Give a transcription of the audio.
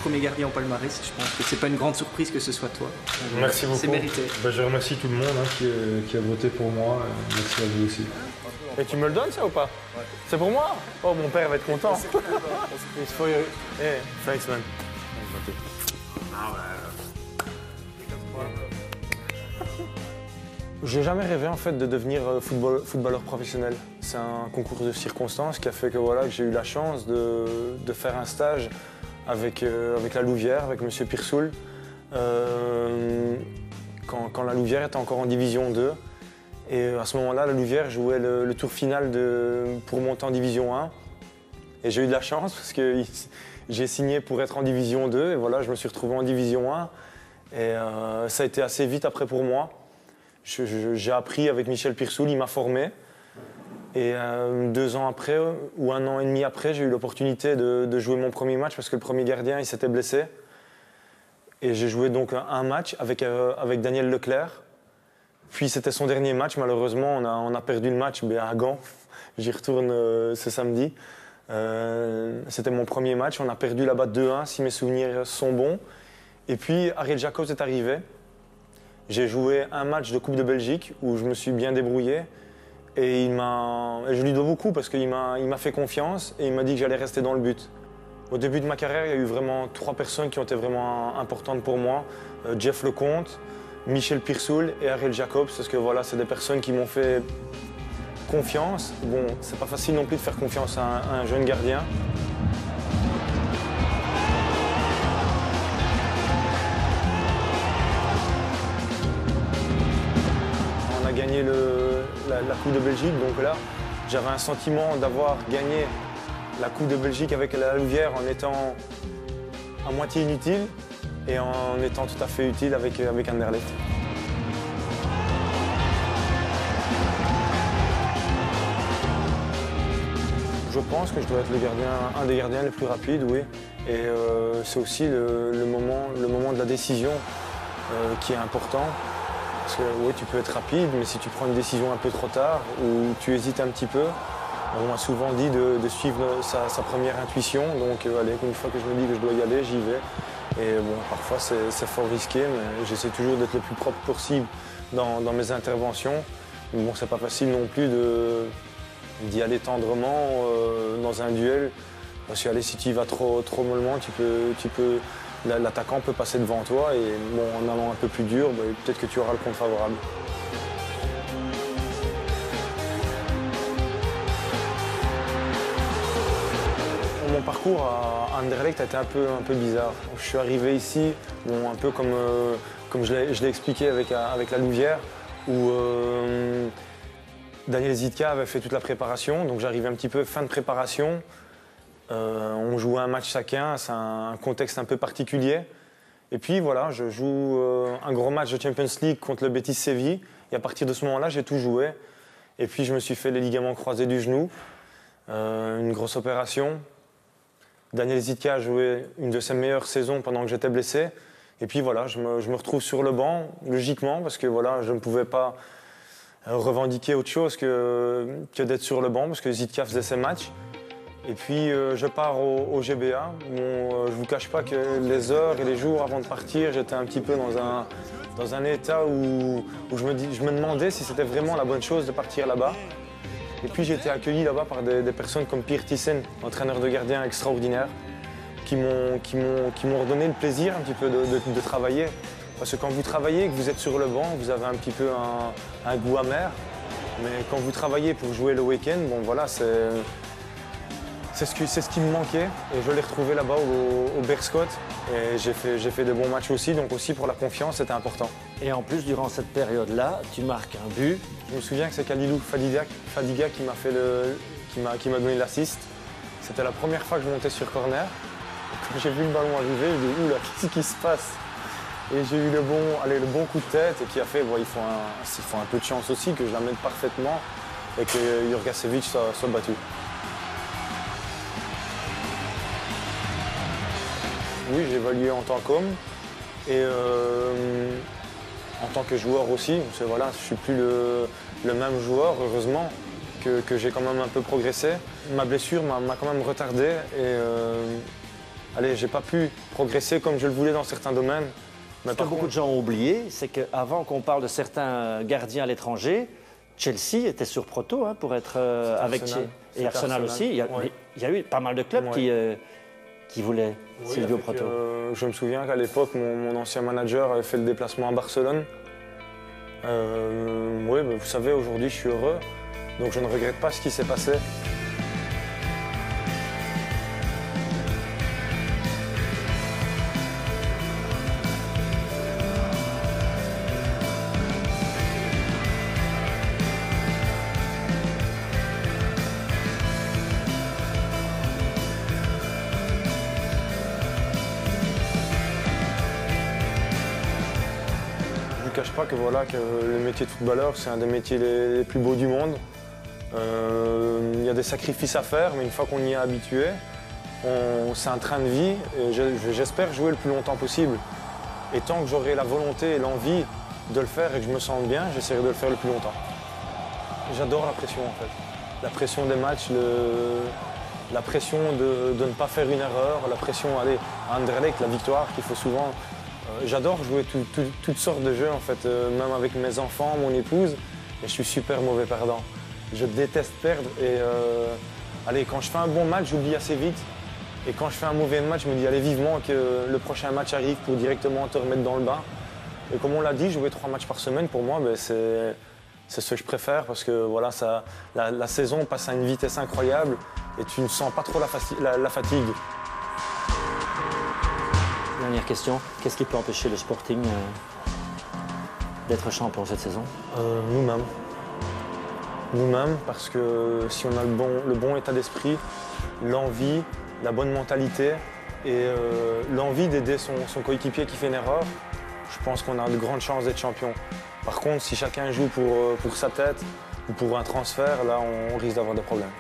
premier gardien au palmarès. Je pense que c'est pas une grande surprise que ce soit toi. Merci beaucoup. C'est mérité. Je remercie tout le monde qui a voté pour moi. Merci à vous aussi. Et tu me le donnes ça ou pas? Ouais. C'est pour moi? Oh, mon père va être content. It's for you. Hey, thanks man. J'ai jamais rêvé en fait de devenir footballeur professionnel. C'est un concours de circonstances qui a fait que voilà, j'ai eu la chance de faire un stage avec la Louvière, avec Monsieur Pirsoul, quand la Louvière était encore en Division 2. Et à ce moment-là, la Louvière jouait le tour final pour monter en Division 1. Et j'ai eu de la chance parce que j'ai signé pour être en Division 2 et voilà, je me suis retrouvé en Division 1. Et ça a été assez vite après pour moi. J'ai appris avec Michel Pirsoul, il m'a formé. Et 2 ans après, ou 1 an et demi après, j'ai eu l'opportunité de jouer mon premier match parce que le premier gardien, il s'était blessé. Et j'ai joué donc un match avec Daniel Leclerc. Puis c'était son dernier match, malheureusement, on a perdu le match à Gand. J'y retourne ce samedi. C'était mon premier match, on a perdu là-bas 2-1, si mes souvenirs sont bons. Et puis Ariel Jacobs est arrivé. J'ai joué un match de Coupe de Belgique où je me suis bien débrouillé. Et je lui dois beaucoup parce qu'il m'a fait confiance et il m'a dit que j'allais rester dans le but. Au début de ma carrière, il y a eu vraiment 3 personnes qui ont été vraiment importantes pour moi. Jeff Lecomte, Michel Pirsoul et Ariel Jacobs, parce que voilà, c'est des personnes qui m'ont fait confiance. Bon, c'est pas facile non plus de faire confiance à un jeune gardien. On a gagné la Coupe de Belgique, donc là, j'avais un sentiment d'avoir gagné la Coupe de Belgique avec la Louvière en étant à moitié inutile et en étant tout à fait utile avec Anderlecht. Je pense que je dois être un des gardiens les plus rapides, oui. Et c'est aussi le moment de la décision qui est important. Parce que oui, tu peux être rapide, mais si tu prends une décision un peu trop tard ou tu hésites un petit peu, on m'a souvent dit de suivre sa première intuition. Donc allez, une fois que je me dis que je dois y aller, j'y vais. Et bon, parfois c'est fort risqué, mais j'essaie toujours d'être le plus propre possible dans mes interventions. Mais bon, c'est pas facile non plus d'y aller tendrement dans un duel. Parce que allez, si tu y vas trop mollement, l'attaquant peut passer devant toi et bon, en allant un peu plus dur, peut-être que tu auras le compte favorable. Mon parcours à Anderlecht a été un peu bizarre. Je suis arrivé ici, bon, un peu comme je l'ai expliqué avec la Louvière, où Daniel Zitka avait fait toute la préparation, donc j'arrivais un petit peu fin de préparation. On jouait un match chacun, c'est un contexte un peu particulier. Et puis voilà, je joue un gros match de Champions League contre le Betis Séville. Et à partir de ce moment-là, j'ai tout joué. Et puis je me suis fait les ligaments croisés du genou, une grosse opération. Daniel Zitka a joué une de ses meilleures saisons pendant que j'étais blessé. Et puis voilà, je me retrouve sur le banc, logiquement, parce que voilà, je ne pouvais pas revendiquer autre chose que d'être sur le banc, parce que Zitka faisait ses matchs. Et puis je pars au GBA. Bon, je ne vous cache pas que les heures et les jours avant de partir, j'étais un petit peu dans un état où je me demandais si c'était vraiment la bonne chose de partir là-bas. Et puis j'ai été accueilli là-bas par des personnes comme Pierre Thyssen, entraîneur de gardien extraordinaire, qui m'ont redonné le plaisir un petit peu de travailler. Parce que quand vous travaillez et que vous êtes sur le banc, vous avez un petit peu un goût amer. Mais quand vous travaillez pour jouer le week-end, bon voilà, c'est ce qui me manquait et je l'ai retrouvé là-bas au Berscott et j'ai fait de bons matchs aussi, donc aussi pour la confiance c'était important. Et en plus durant cette période-là, tu marques un but. Je me souviens que c'est Khalilou Fadiga qui m'a donné l'assist. C'était la première fois que je montais sur corner. Et quand j'ai vu le ballon arriver, je me suis dit oula, qu'est-ce qui se passe? Et j'ai eu le bon coup de tête et qui a fait, bon, il faut un peu de chance aussi que je la mette parfaitement et que Jurgasevic soit battu. Oui, j'ai évalué en tant qu'homme et en tant que joueur aussi. Voilà, je ne suis plus le même joueur, heureusement, que j'ai quand même un peu progressé. Ma blessure m'a quand même retardé et allez, j'ai pas pu progresser comme je le voulais dans certains domaines. Mais Ce que beaucoup de gens ont oublié, c'est qu'avant qu'on parle de certains gardiens à l'étranger, Chelsea était sur Proto pour être avec Arsenal. et Arsenal aussi. Il y a eu pas mal de clubs qui voulaient Silvio Proto. Je me souviens qu'à l'époque, mon ancien manager avait fait le déplacement à Barcelone. Oui, vous savez, aujourd'hui, je suis heureux. Donc je ne regrette pas ce qui s'est passé. Je ne cache pas que, que le métier de footballeur, c'est un des métiers les plus beaux du monde. Il y a des sacrifices à faire, mais une fois qu'on y est habitué, c'est un train de vie. J'espère jouer le plus longtemps possible. Et tant que j'aurai la volonté et l'envie de le faire et que je me sens bien, j'essaierai de le faire le plus longtemps. J'adore la pression en fait. La pression des matchs, la pression de ne pas faire une erreur, la pression à Anderlecht, la victoire qu'il faut souvent. J'adore jouer toutes sortes de jeux en fait, même avec mes enfants, mon épouse, et je suis super mauvais perdant. Je déteste perdre et quand je fais un bon match, j'oublie assez vite. Et quand je fais un mauvais match, je me dis allez vivement que le prochain match arrive pour directement te remettre dans le bain. Et comme on l'a dit, jouer 3 matchs par semaine, pour moi, c'est ce que je préfère parce que la saison passe à une vitesse incroyable et tu ne sens pas trop la fatigue. Dernière question, qu'est-ce qui peut empêcher le Sporting d'être champion cette saison? Nous-mêmes. Nous-mêmes, parce que si on a le bon état d'esprit, l'envie, la bonne mentalité et l'envie d'aider son coéquipier qui fait une erreur, je pense qu'on a de grandes chances d'être champion. Par contre, si chacun joue pour sa tête ou pour un transfert, là, on risque d'avoir des problèmes.